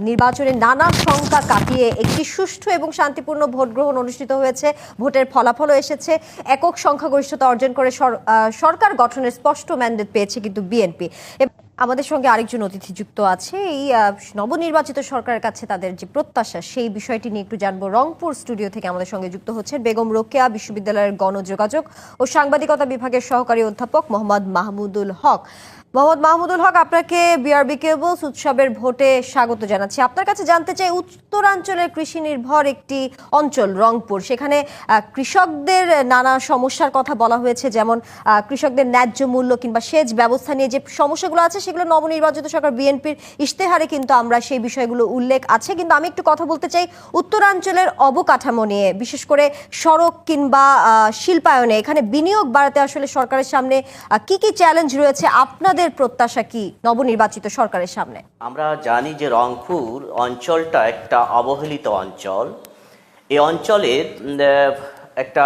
নির্বাচনে নানা শঙ্কা কাটিয়ে একটি সুষ্ঠু এবং শান্তিপূর্ণ ভোট গ্রহণ অনুষ্ঠিত হয়েছে। ভোটের ফলাফলও এসেছে। একক সংখ্যাগরিষ্ঠতা অর্জন করে সরকার গঠনের স্পষ্ট ম্যান্ডেট পেয়েছে কিন্তু বিএনপি। আমাদের সঙ্গে আরেকজন অতিথি যুক্ত আছে। এই নবনির্বাচিত সরকারের কাছে তাদের যে প্রত্যাশা সেই বিষয়টি নিয়ে একটু জানবো। রংপুর স্টুডিও থেকে আমাদের সঙ্গে যুক্ত হচ্ছেন বেগম রোকেয়া বিশ্ববিদ্যালয়ের গণযোগাযোগ ও সাংবাদিকতা বিভাগের সহকারী অধ্যাপক মোহাম্মদ মাহমুদুল হক। মোহাম্মদ মাহমুদুল হক, আপনাকে বিআরবি কেবলস উৎসবের ভোটে স্বাগত জানাচ্ছি। আপনার কাছে জানতে চাই, উত্তরাঞ্চলের কৃষি নির্ভর একটি অঞ্চল রংপুর, সেখানে কৃষকদের নানা সমস্যার কথা বলা হয়েছে, যেমন কৃষকদের ন্যায্য মূল্য কিংবা সেচ ব্যবস্থা নিয়ে যে সমস্যাগুলো আছে সেগুলো নবনির্বাচিত সরকার বিএনপির ইশতেহারে কিন্তু আমরা সেই বিষয়গুলো উল্লেখ আছে। কিন্তু আমি একটু কথা বলতে চাই উত্তরাঞ্চলের অবকাঠামো নিয়ে, বিশেষ করে সড়ক কিংবা শিল্পায়নে এখানে বিনিয়োগ বাড়াতে আসলে সরকারের সামনে কি কি চ্যালেঞ্জ রয়েছে, আপনাদের প্রত্যাশা কি নবনির্বাচিত সরকারের সামনে? আমরা জানি যে রংপুর অঞ্চলটা একটা অবহেলিত অঞ্চল। এই অঞ্চলের একটা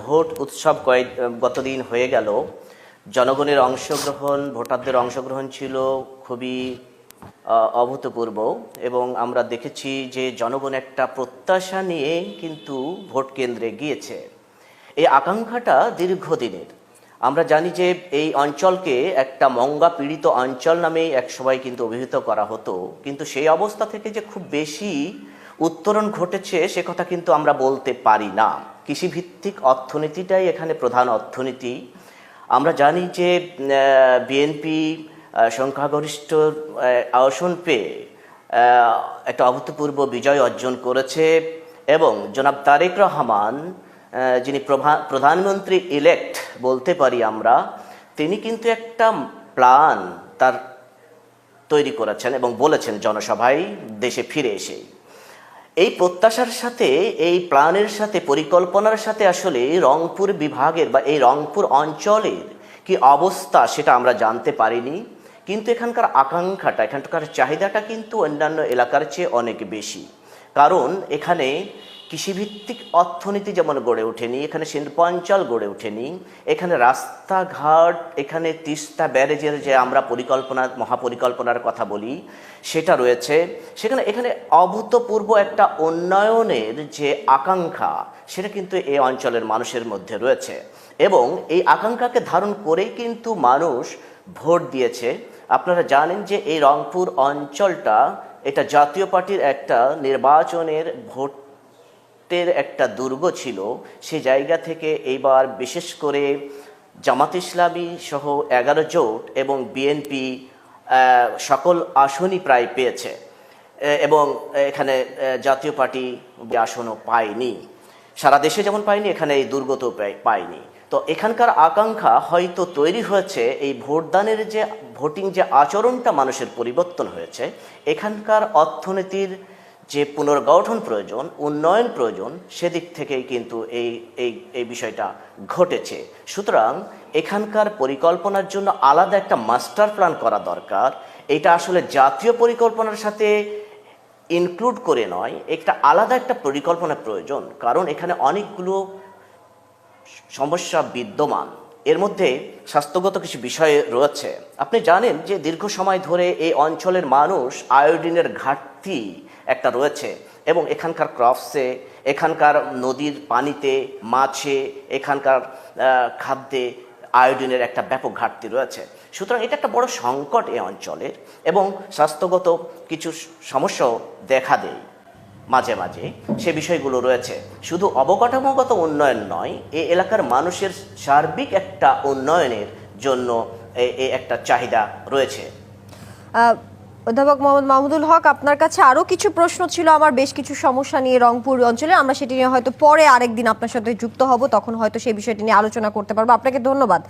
ভোট উৎসব গতদিন হয়ে গেল। জনগণের অংশগ্রহণ, ভোটারদের অংশগ্রহণ ছিল খুবই অভূতপূর্ব এবং আমরা দেখেছি যে জনগণ একটা প্রত্যাশা নিয়ে কিন্তু ভোট কেন্দ্রে গিয়েছে। এই আকাঙ্ক্ষাটা দীর্ঘদিনের। আমরা জানি যে এই অঞ্চলকে একটা মঙ্গা পীড়িত অঞ্চল নামে একসময় কিন্তু অভিহিত করা হতো, কিন্তু সেই অবস্থা থেকে যে খুব বেশি উত্তরণ ঘটেছে সে কথা কিন্তু আমরা বলতে পারি না। কৃষিভিত্তিক অর্থনীতিটাই এখানে প্রধান অর্থনীতি। আমরা জানি যে বিএনপি সংখ্যাগরিষ্ঠ আসন পেয়ে একটা অভূতপূর্ব বিজয় অর্জন করেছে এবং জনাব তারেক রহমান, যিনি প্রধানমন্ত্রী ইলেক্ট বলতে পারি আমরা, তিনি কিন্তু একটা প্ল্যান তার তৈরি করেছেন এবং বলেছেন জনসভায় দেশে ফিরে এসে। এই প্রত্যাশার সাথে, এই প্ল্যানের সাথে, পরিকল্পনার সাথে আসলে রংপুর বিভাগের বা এই রংপুর অঞ্চলের কি অবস্থা সেটা আমরা জানতে পারিনি। কিন্তু এখানকার আকাঙ্ক্ষাটা, এখানকার চাহিদাটা কিন্তু অন্যান্য এলাকার চেয়ে অনেক বেশি। কারণ এখানে কৃষিভিত্তিক অর্থনীতি যেমন গড়ে ওঠেনি, এখানে শিল্পাঞ্চল গড়ে ওঠেনি, এখানে রাস্তাঘাট, এখানে তিস্তা ব্যারেজের যে আমরা মহাপরিকল্পনার কথা বলি সেটা রয়েছে। এখানে অভূতপূর্ব একটা উন্নয়নের যে আকাঙ্ক্ষা সেটা কিন্তু এই অঞ্চলের মানুষের মধ্যে রয়েছে এবং এই আকাঙ্ক্ষাকে ধারণ করেই কিন্তু মানুষ ভোট দিয়েছে। আপনারা জানেন যে এই রংপুর অঞ্চলটা এটা জাতীয় পার্টির একটা নির্বাচনের ভোটের একটা দুর্গ ছিল। সে জায়গা থেকে এইবার বিশেষ করে জামাত ইসলামী সহ 11 জোট এবং বিএনপি সকল আসনই প্রায় পেয়েছে এবং এখানে জাতীয় পার্টি আসনও পায়নি। সারা দেশে যেমন পায়নি, এখানে এই দুর্গতেও পায়নি। তো এখানকার আকাঙ্ক্ষা হয়তো তৈরি হয়েছে এই ভোটদানের যে ভোটিং যে আচরণটা মানুষের পরিবর্তন হয়েছে, এখানকার অর্থনীতির যে পুনর্গঠন প্রয়োজন, উন্নয়ন প্রয়োজন, সেদিক থেকেই কিন্তু এই বিষয়টা ঘটেছে। সুতরাং এখানকার পরিকল্পনার জন্য আলাদা একটা মাস্টার প্ল্যান করা দরকার। এটা আসলে জাতীয় পরিকল্পনার সাথে ইনক্লুড করে নয়, একটা আলাদা একটা পরিকল্পনা প্রয়োজন। কারণ এখানে অনেকগুলো সমস্যা বিদ্যমান। এর মধ্যে স্বাস্থ্যগত কিছু বিষয় রয়েছে। আপনি জানেন যে দীর্ঘ সময় ধরে এই অঞ্চলের মানুষ আয়োডিনের ঘাটতি একটা রয়েছে এবং এখানকার ক্রপসে, এখানকার নদীর পানিতে, মাছে, এখানকার খাদ্যে আয়োডিনের একটা ব্যাপক ঘাটতি রয়েছে। সুতরাং এটা একটা বড় সংকট এই অঞ্চলের এবং স্বাস্থ্যগত কিছু সমস্যাও দেখা দেয় মাঝে মাঝে। সে বিষয়গুলো রয়েছে। শুধু অবকাঠামোগত উন্নয়ন নয়, এই এলাকার মানুষের সার্বিক একটা উন্নয়নের জন্য একটা চাহিদা রয়েছে। অধ্যাপক মোহাম্মদ মাহমুদুল হক, আপনার কাছে আরও কিছু প্রশ্ন ছিল আমার, বেশ কিছু সমস্যা নিয়ে রংপুর অঞ্চলে। আমরা সেটি নিয়ে হয়তো পরে আরেকদিন আপনার সাথে যুক্ত হব, তখন হয়তো সেই বিষয়টি নিয়ে আলোচনা করতে পারবো। আপনাকে ধন্যবাদ।